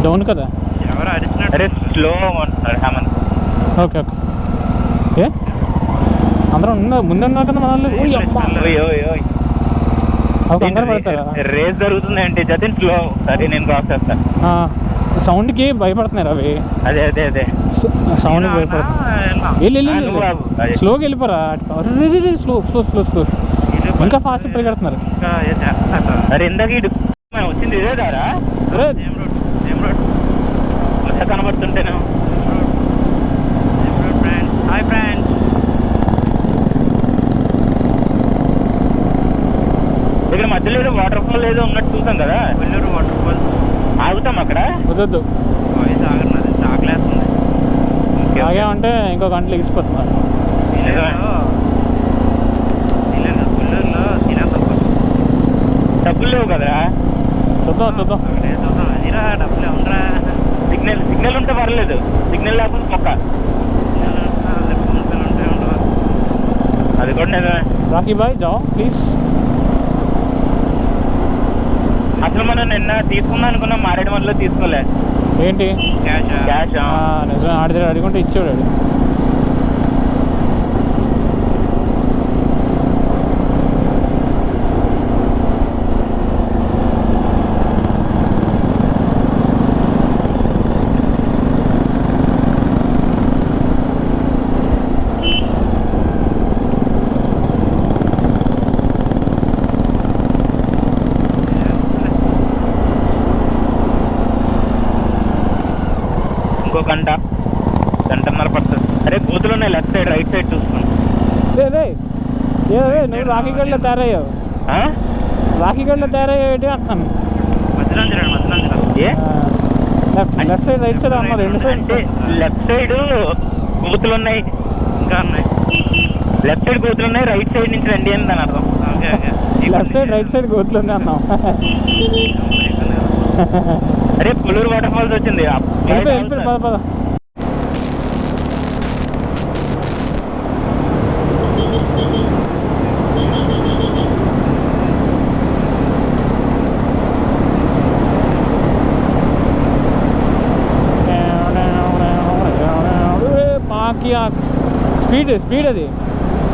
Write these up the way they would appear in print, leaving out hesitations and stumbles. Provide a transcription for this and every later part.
Down కదా. అరే slow Hemanth. Okay okay okay అందరం ముందే ఉన్నారు కదా మన కంగారు పడతారా? రేస్ జరుగుతుంది అంటే జతిన్ స్లో. సరే నేను క్రాస్ చేస్తాను. సౌండ్కి భయపడుతున్నారు అవి. అదే అదే అదే సౌండ్కి భయపడుతున్నారు. స్లోగా వెళ్ళిపోరా. స్లో స్లో స్లో స్లో ఇంకా ఫాస్ట్ పరిగెడుతున్నారు. అరే ఇందాక వచ్చింది ఇదే దారా కొత్త కనబడుతుంటేనే. Hi friends. ఇక్కడ మధ్యలో ఏదో వాటర్ ఫాల్ ఏదో ఉన్నట్టు చూసాం కదా. Vellore water fall. ఆగుతాం అక్కడ. వద్దు ఆగలేస్తుంది. ఆగామంటే ఇంకో గంటలు ఎగిసిపోతున్నారు. డబ్బులు లేవు కదరా. చూద్దాం డబ్బులు ఉండరా. సిగ్నల్ ఉంటే పర్లేదు. సిగ్నల్ లేకపోతే మొక్క. అది కూడా నిజమే. రాకీ బాయ్ జాओ ప్లీజ్. అసలు మనం నిన్న తీసుకుందాం అనుకున్నాం, మారేడుమల్లిలో తీసుకోలే. ఏంటి క్యాష్? నిజమే. ఆడి దగ్గర అడుగుంటే ఇచ్చేవాడు. గంటన్నర పడుతుంది. అరే గోతులు ఉన్నాయి లెఫ్ట్ సైడ్ రైట్ సైడ్ చూసుకోండి. నువ్వు రాఖీగడ్లో తయారయ్యావు. రాఖీగడ్లో తయారయ్యావు అంటున్నాను. లెఫ్ట్ సైడ్ రైట్ సైడ్ అన్నారు. రెండు సైడ్ అంటే లెఫ్ట్ సైడ్ గోతులు ఉన్నాయి, ఇంకా ఉన్నాయి. లెఫ్ట్ సైడ్ గోతులు ఉన్నాయి, రైట్ సైడ్ నుంచి రండి అని దాని అర్థం. లెఫ్ట్ సైడ్ రైట్ సైడ్ గోతులు ఉన్నాయి అన్నాం. అరే పుల్లూరు వాటర్ ఫాల్స్ వచ్చింది. పద స్పీడ్ అది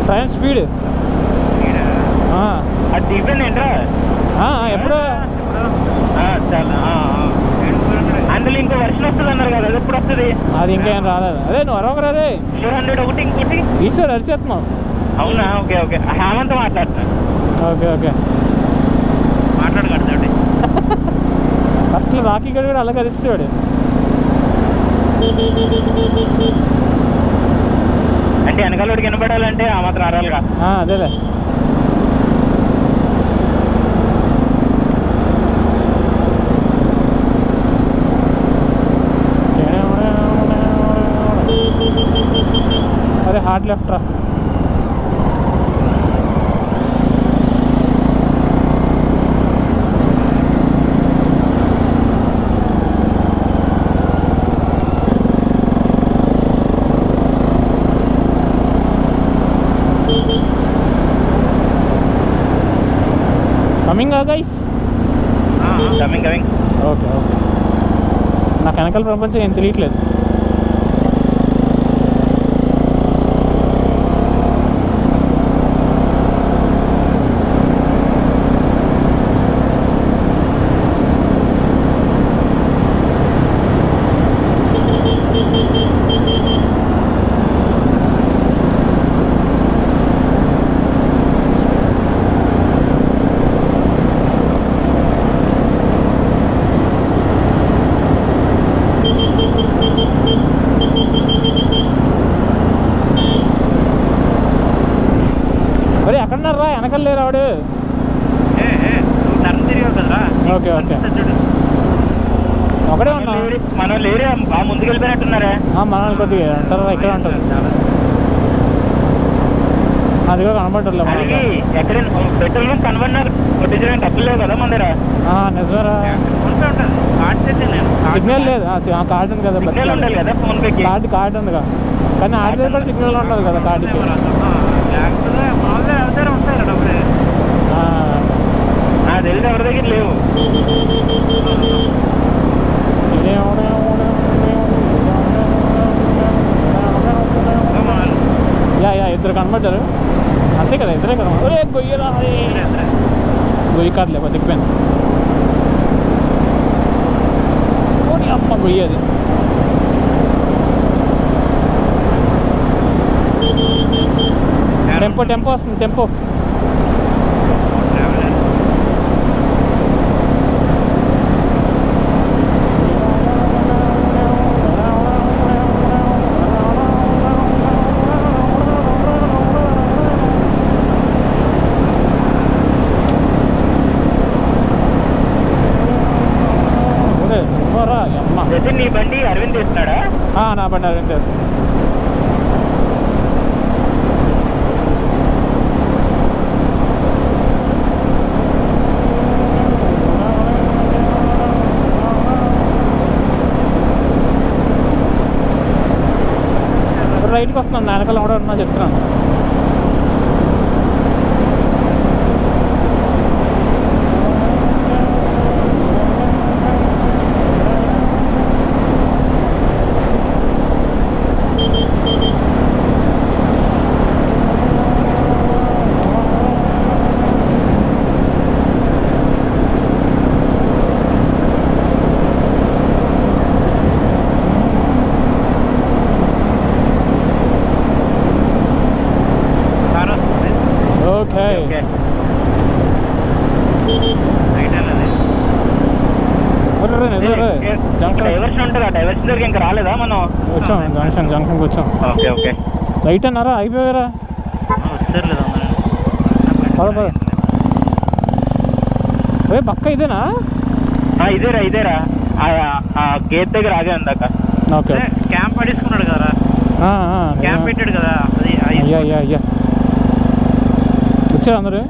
ట్రైన్ స్పీడ్. అది దిగిపోయింది ఏంట్రా ఎప్పుడు? చాలా అందులో ఇంకో వర్షన్ వస్తుంది అన్నారు కదా, అది ఎప్పుడు వస్తుంది? అది ఇంకా ఏం రాలేదు. అదే నువ్వు అరవకరాదే. 400 ఒకటి ఇంకోటి ఈశ్వర్ అరిచేస్తున్నావు. అవునా? ఓకే ఓకే హేమంత్ మాట్లాడుతున్నా. ఓకే మాట్లాడగడతాడు. ఫస్ట్ రాఖీ గడి కూడా అలాగే అరిస్తాడు. అంటే వెనకాలోడికి వినపడాలంటే ఆ మాత్రం అరాలిగా. అదేలే. అరే హార్డ్ లెఫ్ట్ రా. Coming guys. కమింగ్ ఓకే నాకు వెనకాల ప్రపంచం ఏం తెలియట్లేదు. ఎక్కడన్నారా? వెనకాల లేరు ఆవిడ. ఓకే ఒకడే ఉన్నా. మనం లేరే ముందుకు వెళ్ళిపోయినట్టున్నారా? మనల్ని కొద్దిగా అంటారా ఇక్కడ ఉంటారు. అదిగా కనబడట్లే మనకి. ఎక్కడ పెట్రోల్ బంక్ కనబడినారు కొట్టించడానికి డబ్బులు లేవు కదా మన దగ్గర. నిజమరా? సిగ్నల్ లేదు. కార్డు ఉంది కదా, ఉండాలి కదా ఫోన్ పే. కార్డు ఉందిగా, కానీ ఆడి దగ్గర కూడా సిగ్నల్ ఉండదు కదా కార్డుకి. నాకు తెలిసి ఎవరి దగ్గర లేవు. యా ఇద్దరు కనబడ్డారు అంతే కదా ఇద్దరే కదా ఒరే గొయ్యరా గొయ్యి కాదులే బతికిపోయింది ఓడి అమ్మ గొయ్యి అది టెంపో వస్తుంది టెంపో నీ బండి అరవింద్ చేస్తున్నాడా? నా బండి అరవింద్ చేస్తాను. రైట్కి వస్తున్నాను వెనకాల కూడా చెప్తున్నాను. డైవర్షన్ ఉంటుంది ఆ డైవర్షన్ దగ్గర ఇంకా రాలేదా మనం? వచ్చాం జంక్షన్కి వచ్చాం. ఓకే రైట్ అన్నారా అయిపోయారా? రే పక్క ఇదేనా? ఇదేరా గేట్ దగ్గర ఆగే ఉందాక. ఓకే క్యాంప్ పడేసుకున్నాడు కదా, క్యాంప్ పెట్టాడు కదా. అయ్యా వచ్చారు అందరు.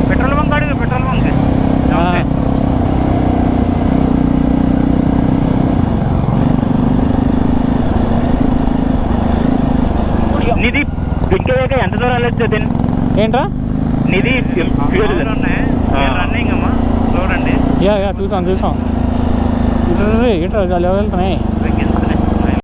పెట్రోల్ బంక్ అడిగి పెట్రోల్ బంక్ నిధి ఇంకేదాకా ఎంత దూరం వెళ్ళొచ్చు? ఏంట్రా నిధి రన్నింగ్ అమ్మా చూడండి. చూసాం ఏంట్రా వెళ్తున్నాయి.